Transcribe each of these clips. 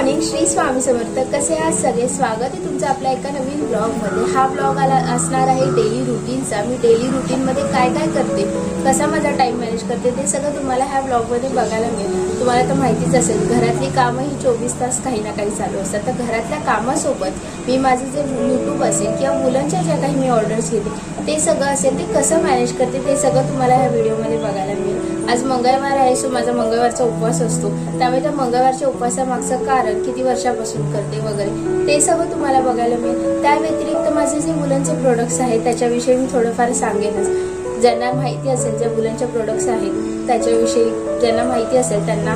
Morning, Shri Swami Samarth. कसे आहात सगळे? स्वागत आहे तुमचं आपल्या एका नवीन ब्लॉगमध्ये। हा ब्लॉग असणार आहे डेली रुटीनचा। मी डेली रुटीनमध्ये काय काय करते, कसा माझा टाइम मॅनेज करते, ते सगळं तुम्हाला ह्या ब्लॉगमध्ये बघायला मिळेल। तुम्हाला तर माहितीच असेल, घरातली कामं ही 24 तास काही ना काही चालू असतात। तर घरातल्या कामासोबत मी माझे जे यूट्यूब असेल किंवा मुलांच्या ज्या काही मी ऑर्डर्स घेते ते सगळं असेल, ते कसं मॅनेज करते ते सगळं तुम्हाला ह्या व्हिडिओमध्ये बघायला मिळेल। आज मंगळवार आहे, सो माझा मंगळवारचा उपवास असतो, त्यामुळे त्या मंगळवारच्या उपवासामागचं कारण, किती वर्षापासून करते वगैरे ते सगळं तुम्हाला बघायला मिळेल। त्या व्यतिरिक्त माझे जे मुलांचे प्रोडक्ट्स आहेत त्याच्याविषयी मी थोडंफार सांगेनच। ज्यांना माहिती असेल, ज्या मुलांचे प्रोडक्ट्स आहेत त्याच्याविषयी ज्यांना माहिती असेल त्यांना,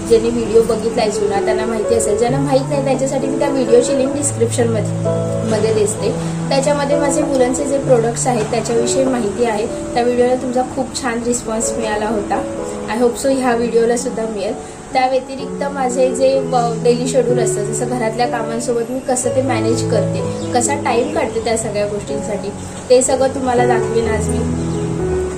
ज्यांनी व्हिडिओ बघितलाय जुना त्यांना माहिती असेल, ज्यांना माहित नाही त्यांच्यासाठी मी त्या व्हिडिओची लिंक डिस्क्रिप्शन मध्ये दिसते। त्याच्यामध्ये माझे मुलांचे जे प्रोडक्ट्स आहेत त्याच्याविषयी माहिती आहे। त्या व्हिडिओला तुमचा खूप छान रिस्पॉन्स मिळाला होता। आय होप सो ह्या व्हिडिओला सुद्धा मिळेल। त्या व्यतिरिक्त माझे जे डेली शेड्यूल असतं, जसं घरातल्या कामांसोबत मी कसं ते मॅनेज करते, कसा टाइम काढते त्या सगळ्या गोष्टींसाठी, ते सगळं तुम्हाला दाखवेन आज मी।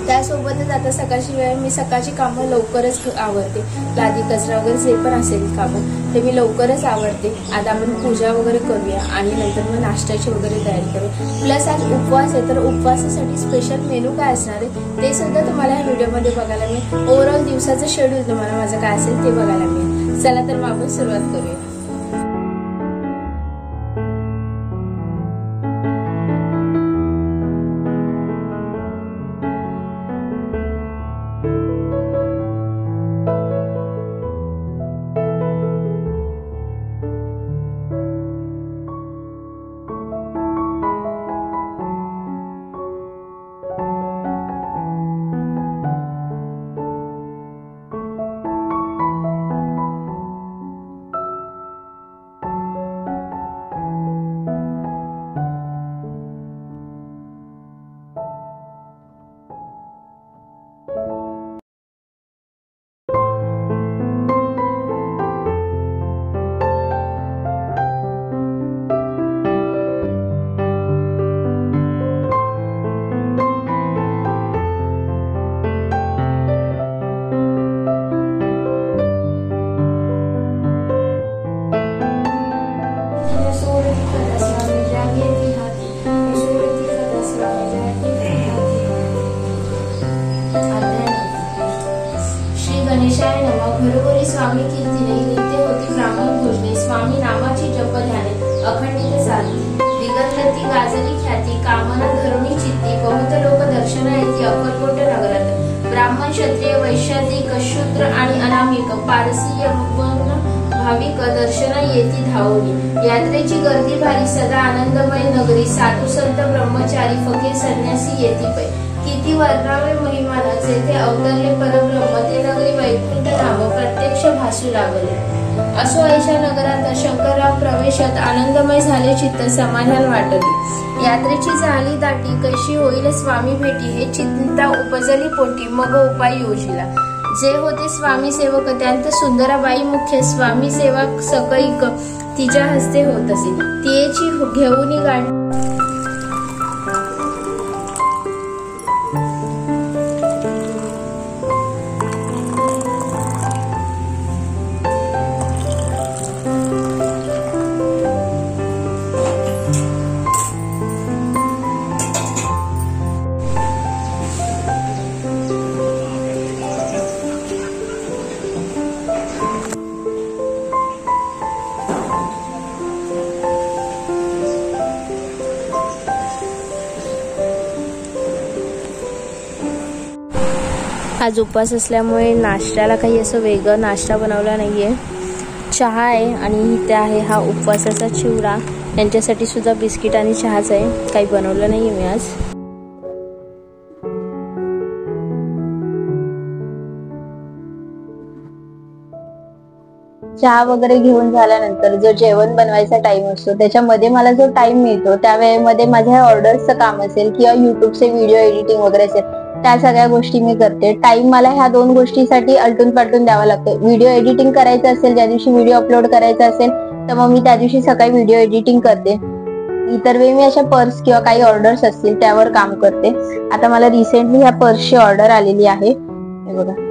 त्यासोबतच आता सकाळची वेळ, मी सकाळची कामं लवकरच आवरते। लादी कचरा वगैरे जे पण असेल कामं ते मी लवकरच आवरते। आता आपण पूजा वगैरे करूया आणि नंतर मग नाश्त्याची वगैरे तयारी करू। प्लस आज उपवास आहे, तर उपवासासाठी स्पेशल मेनू काय असणार आहे ते सुद्धा तुम्हाला या व्हिडिओमध्ये बघायला मिळेल। ओव्हरऑल दिवसाचं शेड्यूल तुम्हाला माझं काय असेल ते बघायला मिळेल। चला तर मग आपण सुरुवात करूया। गणेशाय नमः। घरोघरी स्वामी कीर्तीने नित्य होती ब्राह्मण भोजने। स्वामी नामाची जप ध्याने अखंडित साधली। विगतगती गाजली ख्याती कामना धरुणी चित्ती। बहुत लोक दर्शना येती अक्कलकोट नगरात। ब्राह्मण क्षत्रिय वैश्याधिक शूद्र आणि अनामिक पारसी यवन भाविक दर्शना येती धावली। यात्रेची गर्दी भारी सदा आनंदमय नगरी। साधू संत ब्रह्मचारी फकीर संन्यासी येती पै। किती वर्णावे महिमान जेथे अवतरले परब्रह्म। ते नगरी वैकुंठ धाम प्रत्यक्ष भासू लागले। असो ऐशा नगरात शंकरराव प्रवेशात आनंदमय झाले चित्त समाधान वाटली। यात्रेची झाली दाटी कशी होईल स्वामी भेटी। हे चिंता उपजली पोटी मग उपाय योजिला। जे होते स्वामी सेवक त्यांत सुंदराबाई मुख्य। स्वामी सेवा सकैक तिच्या हस्ते होत असे। तिची घेऊन गाडी आज उपवास असल्यामुळे नाश्त्याला काही असं वेगळं नाश्ता बनवला नाहीये। चहा आहे आणि इथे आहे हा उपवासाचा चिवडा। यांच्यासाठी सुद्धा बिस्किट आणि चहाच आहे, काही बनवलं नाहीये मी आज। चहा वगैरे घेऊन झाल्यानंतर जो जेवण बनवायचा टाइम असतो त्याच्यामध्ये मला जो टाइम मिळतो त्या वेळेमध्ये माझ्या ऑर्डर्सचं काम असेल किंवा युट्यूबचे व्हिडिओ एडिटिंग वगैरे असेल त्या सगळ्या गोष्टी मी करते। टाइम मला ह्या दोन गोष्टीसाठी आलटून पालटून द्यावा लागतो। व्हिडिओ एडिटिंग करायचं असेल, ज्या दिवशी व्हिडिओ अपलोड करायचा असेल तर मग मी त्या दिवशी सकाळी व्हिडिओ एडिटिंग करते। इतर वेळी मी अशा पर्स किंवा काही ऑर्डर्स असतील त्यावर काम करते। आता मला रिसेंटली ह्या पर्सची ऑर्डर आलेली आहे, हे बघा।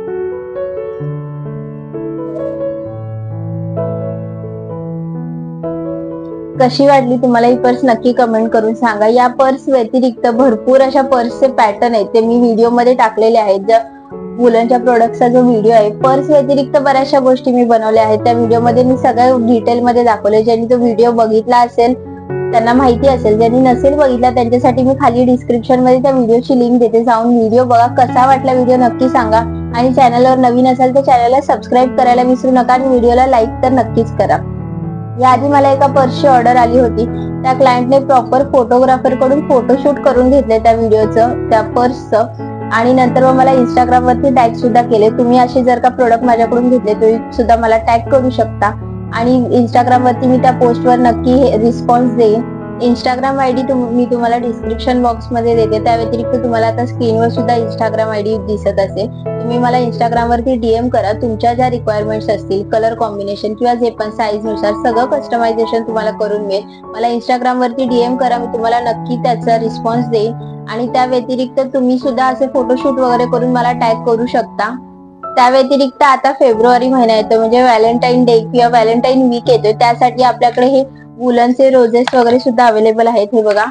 कशी वाटली तुम्हाला ही पर्स नक्की कमेंट करून सांगा। या पर्स व्यतिरिक्त भरपूर अशा पर्सचे पॅटर्न आहेत, ते मी व्हिडिओमध्ये टाकलेले आहेत। ज्या वुलनच्या प्रोडक्टचा जो व्हिडिओ आहे, पर्स व्यतिरिक्त बऱ्याचशा गोष्टी मी बनवल्या आहेत, त्या व्हिडिओमध्ये मी सगळं डिटेलमध्ये दाखवले। ज्यांनी तो व्हिडिओ बघितला असेल त्यांना माहिती असेल, ज्यांनी नसेल बघितला त्यांच्यासाठी मी खाली डिस्क्रिप्शन मध्ये त्या व्हिडिओची लिंक देते, जाऊन व्हिडिओ बघा। कसा वाटला व्हिडिओ नक्की सांगा, आणि चॅनलवर नवीन असाल तर चॅनलला सबस्क्राईब करायला विसरू नका, आणि व्हिडिओला लाईक तर नक्कीच करा। याआधी मला एका पर्सची ऑर्डर आली होती, त्या क्लायंटने प्रॉपर फोटोग्राफर कडून फोटोशूट करून घेतले त्या व्हिडिओचं, त्या पर्सचं, आणि नंतर मग मला इंस्टाग्राम वरती टॅग सुद्धा केले। तुम्ही असे जर का प्रोडक्ट माझ्याकडून घेतले तरी सुद्धा मला टॅग करू शकता, आणि इंस्टाग्राम वरती मी त्या पोस्टवर नक्की रिस्पॉन्स देईन। इंस्टाग्राम आयडी मी तुम्हाला डिस्क्रिप्शन बॉक्स मध्ये देते। त्या व्यतिरिक्त तुम्हाला आता स्क्रीनवर सुद्धा इंस्टाग्राम आयडी दिसत असेल, तुम्ही मला इंस्टाग्राम वरती DM करा। तुमच्या ज्या रिक्वायरमेंट्स असतील, कलर कॉम्बिनेशन किंवा जे पण साईज नुसार सगळं कस्टमायझेशन तुम्हाला करून मिळेल। मला इंस्टाग्राम वरती DM करा, मी तुम्हाला नक्की त्याचा रिस्पॉन्स देईन। आणि त्या व्यतिरिक्त तुम्ही सुद्धा असे फोटोशूट वगैरे करून मला टॅग करू शकता। त्या व्यतिरिक्त आता फेब्रुवारी महिना येतो, म्हणजे व्हॅलेंटाईन डे किंवा व्हॅलेंटाईन वीक येतोय, त्यासाठी आपल्याकडे हे वुलनचे रोजेस वगैरे सुद्धा अवेलेबल आहेत। हे बघा,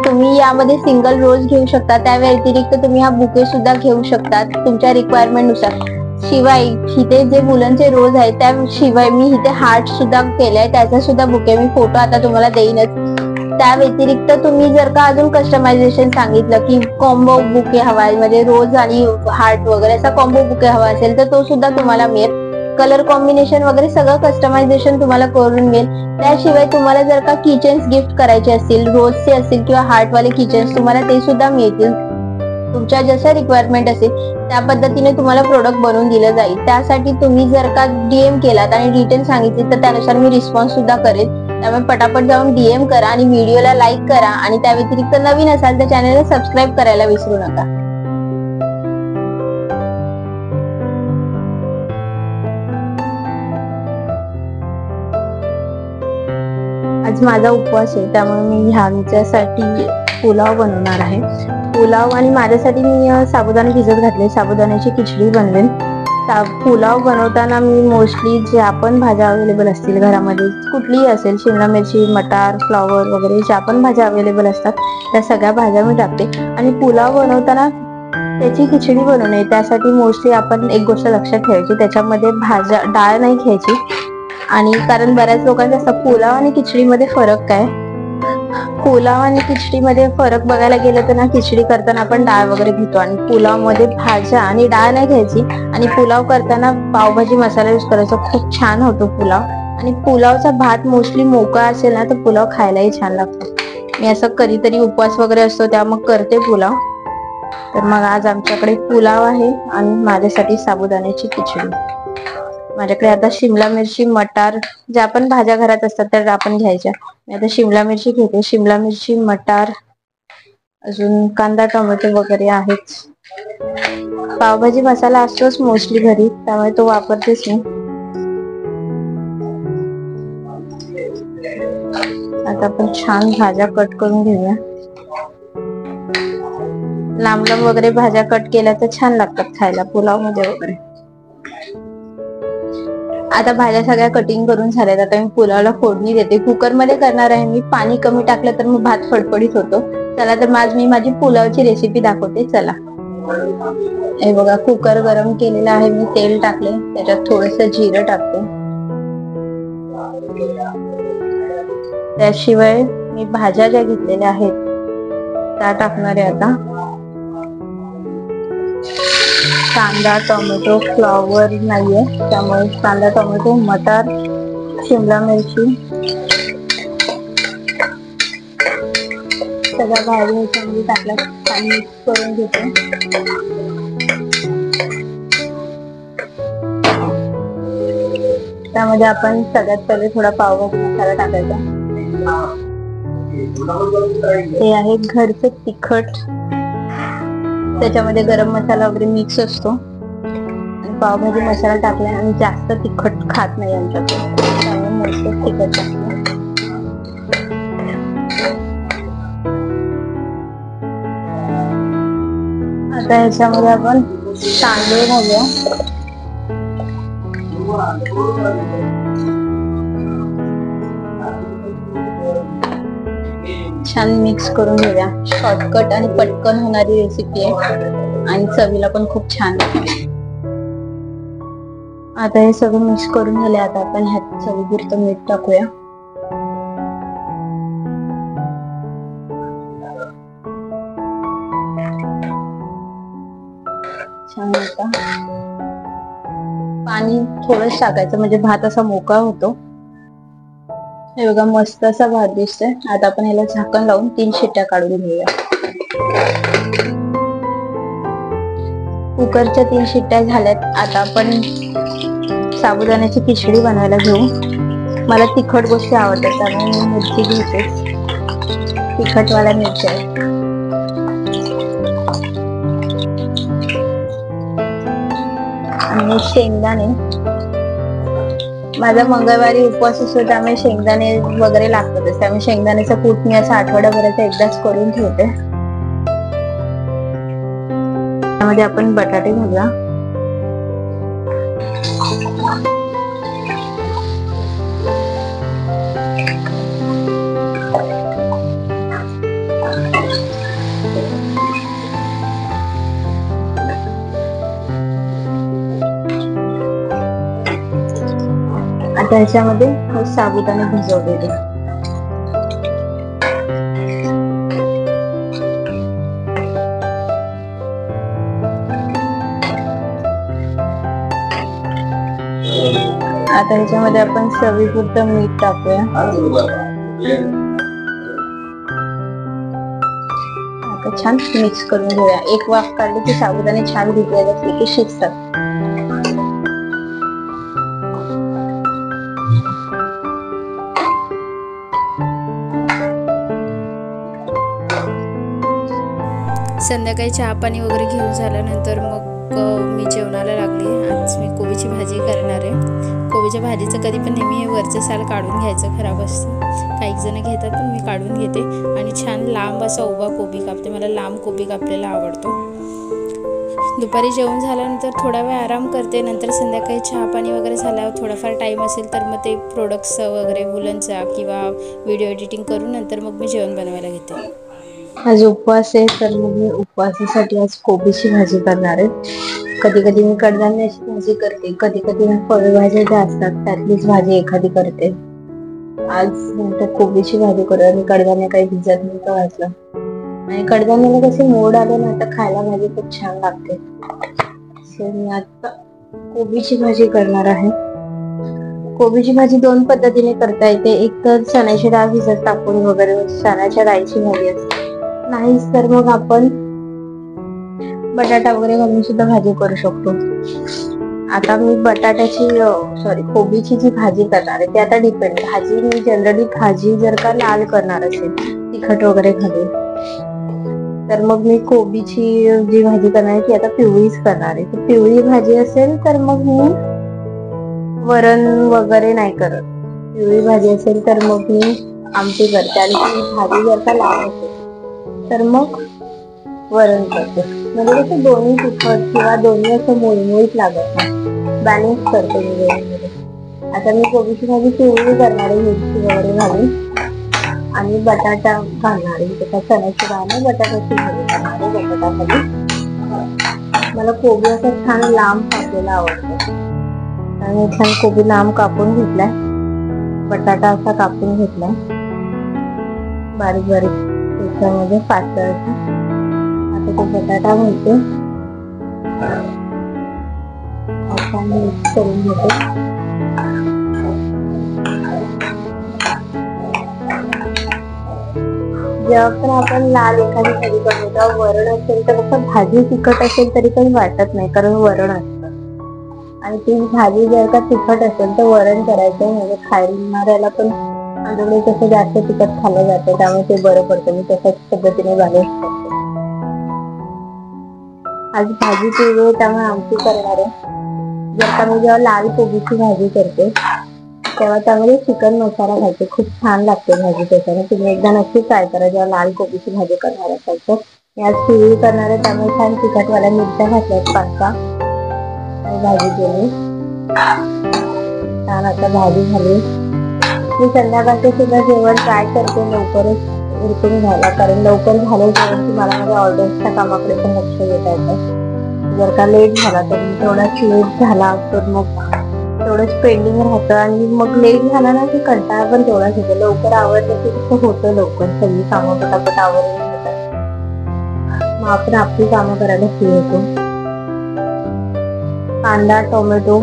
तुम्ही यामध्ये सिंगल रोज घेऊ शकता, त्या व्यतिरिक्त तुम्ही हा बुके सुद्धा घेऊ शकता तुमच्या रिक्वायरमेंट नुसार। शिवाय इथे जे वुलनचे रोज आहेत त्याशिवाय मी इथे हार्ट सुद्धा केलाय, त्याचा सुद्धा बुके मी फोटो आता तुम्हाला देईनच। त्या व्यतिरिक्त तुम्ही जर का अजून कस्टमायझेशन सांगितलं की कॉम्बो बुके हवाय, म्हणजे रोज आणि हार्ट वगैरे असा कॉम्बो बुके हवा असेल तर तो सुद्धा तुम्हाला मिळेल। कलर कॉम्बिनेशन वगैरे सगळं कस्टमायझेशन तुम्हाला करून मिळेल। त्याशिवाय तुम्हाला जर का किचन्स गिफ्ट करायचे असतील, रोजचे असतील किंवा हार्टवाले किचन्स, तुम्हाला ते सुद्धा मिळतील। तुमच्या जशा रिक्वायरमेंट असेल त्या पद्धतीने तुम्हाला प्रोडक्ट बनवून दिलं जाईल। त्यासाठी तुम्ही जर का DM केलात आणि डिटेल सांगितली तर त्यानुसार मी रिस्पॉन्स सुद्धा करेन। त्यामुळे पटापट जाऊन DM करा आणि व्हिडिओला लाईक करा, आणि त्या व्यतिरिक्त नवीन असाल तर चॅनलला सबस्क्राईब करायला विसरू नका। आज माझा उपवास आहे, त्यामुळे मी ह्यांच्यासाठी पुलाव बनवणार आहे। पुलाव आणि माझ्यासाठी मी साबुदाणे भिजत घातले, साबुदाण्याची खिचडी बनवेन। पुलाव बनवताना मी मोस्टली ज्या पण भाज्या अवेलेबल असतील घरामध्ये, कुठलीही असेल, शिमला मिरची, मटार, फ्लॉवर वगैरे ज्या पण भाज्या अवेलेबल असतात त्या सगळ्या भाज्या मी टाकते। आणि पुलाव बनवताना त्याची खिचडी बनवू नये त्यासाठी मोस्टली आपण एक गोष्ट लक्षात ठेवायची, त्याच्यामध्ये भाज्या डाळ नाही घ्यायची। आणि कारण बऱ्याच लोकांचा असं पुलाव आणि खिचडीमध्ये फरक काय, पुलाव आणि खिचडीमध्ये फरक बघायला गेलं तर ना, खिचडी करताना आपण डाळ वगैरे घेतो आणि पुलाव मध्ये भाज्या आणि डाळ नाही घ्यायची। आणि पुलाव करताना पावभाजी मसाला यूज करायचा, खूप छान होतो पुलाव। आणि पुलावचा भात मोस्टली मोकळा असेल ना तर पुलाव खायलाही छान लागतो। मी असं कधीतरी उपवास वगैरे असतो त्या मग करते पुलाव। तर मग आज आमच्याकडे पुलाव आहे आणि माझ्यासाठी साबुदाण्याची खिचडी। माझ्याकडे आता शिमला मिरची, मटार, ज्या पण भाज्या घरात असतात त्या आपण घ्यायच्या। मी आता शिमला मिरची घेते, शिमला मिरची, मटार, अजून कांदा, टोमॅटो वगैरे आहेच। पावभाजी मसाला असतोच मोस्टली घरी, त्यामुळे तो वापरतेच मी। आता आपण छान भाज्या कट करून घेऊया। लांब लांब वगैरे भाज्या कट केल्या तर छान लागतात खायला पुलाव मध्ये वगैरे। आता भाज्या सगळ्या कटिंग करून झाल्यात, आता मी पुलावला फोडणी देते। कुकर मध्ये करणार आहे मी, पाणी कमी टाकलं तर मग भात फडफडीत होतो। चला तर आज मी माझी पुलावची रेसिपी दाखवते, चला। हे बघा, कुकर गरम केलेला आहे मी, तेल टाकले, त्याच्यात थोडस जिरं टाकते। त्याशिवाय मी भाज्या ज्या घेतलेल्या आहेत त्या टाकणार आहे आता। कांदा, टोमॅटो, फ्लॉवर नाहीये त्यामुळे कांदा, टोमॅटो, मटार, शिमला मिरची सगळ्या भाज्या ह्याच्यामध्ये टाकल्या, छान मिक्स करून घेते। त्यामध्ये आपण सगळ्यात पहिले थोडा पावभाजी मसाला टाकायचा। हे आहे घरचं तिखट, त्याच्यामध्ये गरम मसाला वगैरे मिक्स असतो। आणि पावभाजी मसाला टाकला आणि जास्त तिखट खात नाही आमच्याकडे, त्यामुळे मस्त तिखट टाकलं। आता ह्याच्यामध्ये आपण तांदूळ घालूया। छान मिक्स करून घेऊया. शॉर्टकट आणि पटकन होणारी रेसिपी आहे आणि चवीला पण खूप छान लागते. आता हे सगळं मिक्स करून झाले. आता आपण ह्यात चवीपुरतं मीठ टाकूया. छान. आता पाणी थोडंच टाकायचं म्हणजे भात असा मोकळा होतो. हे बघा मस्त असा भात दिसतोय. आता आपण याला झाकण लावून 3 शिट्ट्या काढून घेऊया. कुकरच्या 3 शिट्ट्या झाल्यात. आता आपण साबुदाण्याची खिचडी बनवायला घेऊ. मला तिखट गोष्टी आवडतात त्यामुळे मी मिरची घेते. तिखटवाल्या मिरच्या आणि शेंगदाणे. माझा मंगळवारी उपवास असतो त्यामुळे शेंगदाणे वगैरे लागतातच. त्यामुळे शेंगदाण्याचा कूट मी असं आठवड्याभराचा एकदाच करून ठेवते. त्यामध्ये आपण बटाटे घालूया. आता ह्याच्यामध्ये साबुदाणे भिजवलेले. आता ह्याच्यामध्ये आपण चवीपुरतं मीठ टाकूया. आता छान मिक्स करून घेऊया. एक वाफ काढली की साबुदाणे छान भिजलेले असले की शिजतात. संध्याकाळी चहा पाणी वगैरे घेऊन झाल्यानंतर मग मी जेवणाला लागली. आज मी कोबीची भाजी करणार आहे. कोबीच्या भाजीचं कधी पण नेहमी हे वरचं साल काढून घ्यायचं, खराब असतं. काही जण घेतात पण मी काढून घेते आणि छान लांब असा उभा कोबी कापते. मला लांब कोबी कापलेला आवडतो. दुपारी जेवण झाल्यानंतर थोडा वेळ आराम करते. नंतर संध्याकाळी चहा पाणी वगैरे झाल्यावर थोडाफार टाईम असेल तर मग ते प्रोडक्ट्स वगैरे वुलनचा किंवा व्हिडिओ एडिटिंग करून नंतर मग मी जेवण बनवायला घेते. आज उपवास आहे तर मग मी उपवासासाठी आज कोबीची भाजी करणार आहे. कधी कधी मी कडधान्याची भाजी करते, कधी कधी मी फळभाज्या ज्या असतात त्यातलीच भाजी एखादी करते. आज नंतर कोबीची भाजी करूया. मी कडधान्य काही भिजत नव्हतं वाचलं आणि कडधान्याला कसे मोड आले ना आता खायला भाजी खूप छान लागते. सो मी आता कोबीची भाजी करणार आहे. कोबीची भाजी 2 पद्धतीने करता येते. एक तर चण्याची डाळ भिजत टाकून वगैरे चण्याच्या डाळीची भाजी असते. नाहीच तर मग आपण बटाटा वगैरे घालून सुद्धा भाजी करू शकतो. आता मी कोबीची जी भाजी करणार आहे ते आता डिपेंड. भाजी मी जनरली भाजी जर का लाल करणार असेल तिखट वगैरे घालून तर मग मी कोबीची जी भाजी करणार आहे ती आता पिवळीच करणार आहे. तर पिवळी भाजी असेल तर मग मी वरण वगैरे नाही करत. पिवळी भाजी असेल तर मग मी आमटी करते आणि ती भाजी जर का लाल असेल तर मग वरण करते. म्हणजे कसं दोन्ही तिखट किंवा दोन्ही असं मुळमुळीत लागत नाही, बॅलन्स करते मी वेळेमध्ये. आता मी कोबीची भाजी पिवळी करणार आहे मिरची वगैरे घालून आणि बटाटा घालणार आहे. त्याच्या चण्याची डाळ बटाट्याची भाजी करणार आहे. बटाटा भाजी मला कोबी असं छान लांब कापलेला आवडतो आणि छान कोबी लांब कापून घेतलाय. बटाटा असा कापून घेतलाय बारीक बारीक त्याच्यामध्ये पातळ. आता तो बटाटा घालते. आता मिक्स करून घेते. जेव्हा पण आपण लाल एखादी भाजी करतो तेव्हा वरण असेल तर असं भाजी तिखट असेल तरी काही वाटत नाही कारण वरण असतं. आणि ती भाजी जर का तिखट असेल तर वरण करायचं म्हणजे खाणाऱ्याला पण आंधळे कसं जास्त तिखट खाल्लं जातं त्यामुळे ते बरं पडतं. मी तशाच पद्धतीने बॅलन्स करते. आज भाजी पिवळी त्यामुळे आमटी करणार आहे. जर का मी जेव्हा लाल कोबीची भाजी करते तेव्हा त्यामध्ये चिकन मसाला घालते. खूप छान लागते भाजी त्याच्याने. तुम्ही एकदा नक्की ट्राय करा जेव्हा लाल कोबीची भाजी करणार असाल तर. मी आज पिवळी करणार आहे त्यामुळे छान तिखटवाल्या मिरच्या घातल्यात 5-6 आणि भाजी केली. छान आता भाजी झाली. मी संध्याकाळचे सुद्धा जेवण ट्राय करते लवकरच उरकून घ्यायला, कारण लवकर झालं जेवण की मला माझ्या ऑर्डर्सच्या कामाकडे पण लक्ष देता येतं. जर का लेट झाला तर तेवढाच लेट झाला तर मग तेवढंच पेंडिंग राहतं आणि मग लेट झाला ना की कंटाळा पण तेवढाच येतो. लवकर आवडलं की कसं होतं, लवकर सगळी कामं पटापट आवडून होतात, मग आपण आपली कामं करायला फ्री होतो. कांदा, टोमॅटो,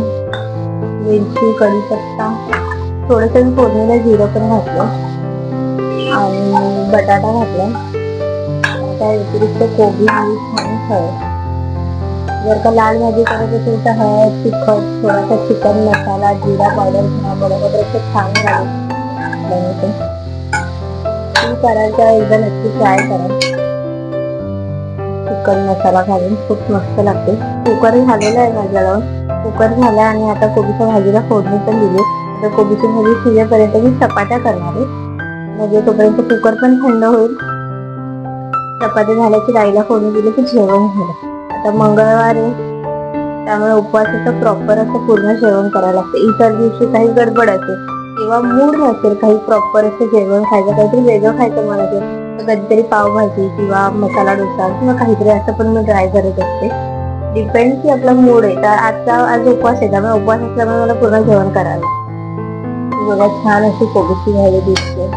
मिरची, कढीपत्ता, थोडंसं मी फोडणीला जिरं पण घातलं आणि बटाटा घातला. त्या व्यतिरिक्त कोबी, मीठ आणि हळद. जर का लाल भाजी करत असेल तर हळद, तिखट, थोडासा चिकन मसाला, जिरा पावडर, धना पावडर वगैरे खूप छान बनवते. ती करायचा एकदा नक्की ट्राय करा. चिकन मसाला घालून खूप मस्त लागते. कुकर झालेला आहे माझ्याजवळ, कुकर झाला आणि आता कोबीच्या भाजीला फोडणी पण दिली. तर कोबीची भाजी शिजेपर्यंत मी चपात्या करणार आहे, म्हणजे तोपर्यंत कुकर पण थंड होईल. चपात्या झाल्या की राईला फोडणी दिली की जेवण झालं. आता मंगळवार आहे त्यामुळे उपवासाचं प्रॉपर असं पूर्ण जेवण करायला लागतं. इतर दिवशी काही गडबड असेल किंवा मूड नसेल काही प्रॉपर असं जेवण खायचं, काहीतरी वेगळं खायचं मला असेल तर कधीतरी पावभाजी किंवा मसाला डोसा किंवा काहीतरी असं पण मी ट्राय करत असते. डिपेंड की आपला मूड आहे. तर आज उपवास आहे त्यामुळे उपवास असल्यामुळे मला पूर्ण जेवण करायला. बघा छान अशी कोबीची भाजी दिसते.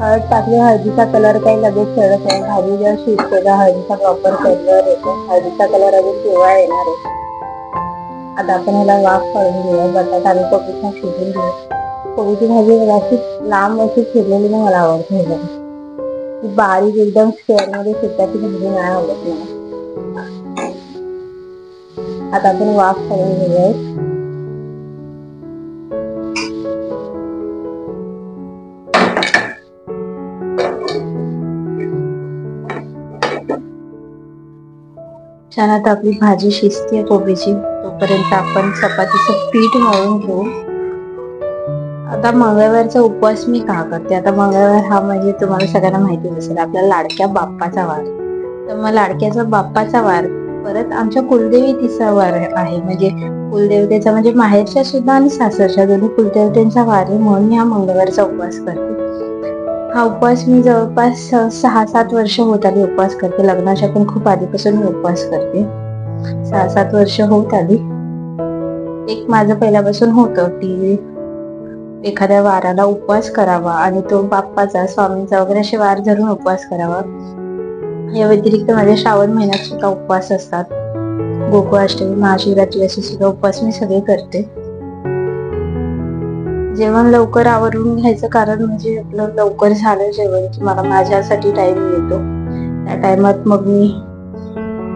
हळद टाकली, हळदीचा कलर काही लगेच चढत नाही. भाजी जेव्हा शिजते तर हळदीचा प्रॉपर कलर येतो. हळदीचा कलर अजून पिवळा येणार आहे. आता आपण ह्याला वाफ काढून घेऊया. बटाटा आणि कोबी छान शिजून घेऊया. कोबीची भाजी अशी लांब अशी शिजलेली ना मला आवडते. ती बारीक एकदम स्क्वेअर मध्ये शिजताची भाजी नाही आवडत मला. आता आपण वाफ काढून घेऊया. छान आता आपली भाजी शिजते कोबीची, तोपर्यंत आपण चपातीचं पीठ मळून घेऊ. आता मंगळवारचा उपवास मी का करते, आता मंगळवार हा म्हणजे तुम्हाला सगळ्यांना माहिती असेल आपल्या लाडक्या बाप्पाचा वार. तर मग लाडक्याचा बाप्पाचा वार परत आमच्या कुलदेवीचा वार आहे. म्हणजे कुलदेवतेचा म्हणजे माहेरच्या सुद्धा आणि सासरच्या दोन्ही कुलदेवतेचा वार आहे, म्हणून मी हा मंगळवारचा उपवास करते. हा उपवास मी जवळपास 6-7 वर्ष होत आली उपवास करते. लग्नाच्या पण खूप आधीपासून मी उपवास करते. 6-7 वर्ष होत आली. एक माझं पहिल्यापासून होतं की एखाद्या वाराला उपवास करावा आणि तो बाप्पाचा, स्वामींचा वगैरे असे वार धरून उपवास करावा. या व्यतिरिक्त माझ्या श्रावण महिन्यात सुद्धा उपवास असतात. गोकुळाष्टमी, महाशिवरात्री असे सुद्धा उपवास मी सगळे करते. जेवण लवकर आवरून घ्यायचं कारण म्हणजे आपलं लवकर झालं जेवण की मला माझ्यासाठी टाइम मिळतो. त्या टाइमात मग मी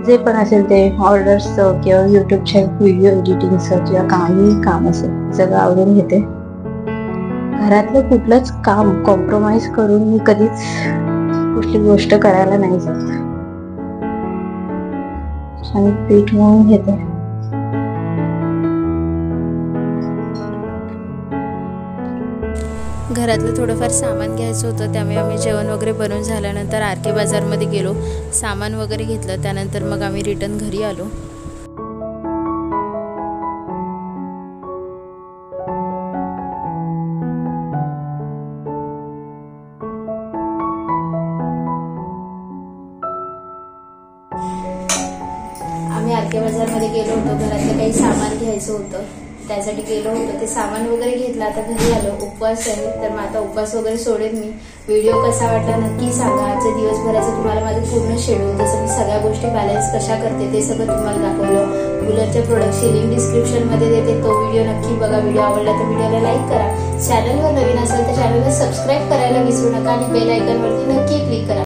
जे पण असेल ते ऑर्डर्सचं किंवा युट्यूबच्या व्हिडिओ एडिटिंगचं किंवा काही काम असेल सगळं आवरून घेते. घरातलं कुठलंच काम कॉम्प्रोमाइज करून मी कधीच कुठली गोष्ट करायला नाही जात. छान पीठ मळून घेते. घरातलं थोडंफार सामान घ्यायचं होतं, त्यामुळे आम्ही जेवण वगैरे बनवून झाल्यानंतर आर के बाजारमध्ये गेलो, सामान वगैरे घेतलं. त्यानंतर मग आम्ही रिटर्न घरी आलो. आम्ही आर के बाजारमध्ये गेलो होतो, घरातलं काही सामान घ्यायचं होतं त्यासाठी गेलो होतो. ते सामान वगैरे घेतलं. आता घरी आलो. उपवास आहे तर मग आता उपवास वगैरे सोडेन मी. व्हिडिओ कसा वाटला नक्की सांगा. आजच्या दिवसभराचं तुम्हाला माझं पूर्ण शेड्यूल, जसं मी सगळ्या गोष्टी बॅलन्स कशा करते ते सगळं तुम्हाला दाखवलं. कूलरच्या प्रोडक्टची लिंक डिस्क्रिप्शनमध्ये देते, तो व्हिडिओ नक्की बघा. व्हिडिओ आवडला तर व्हिडिओला लाईक करा. चॅनलवर नवीन असेल तर चॅनलला सबस्क्राईब करायला विसरू नका आणि बेल आयकॉनवरती नक्की क्लिक करा.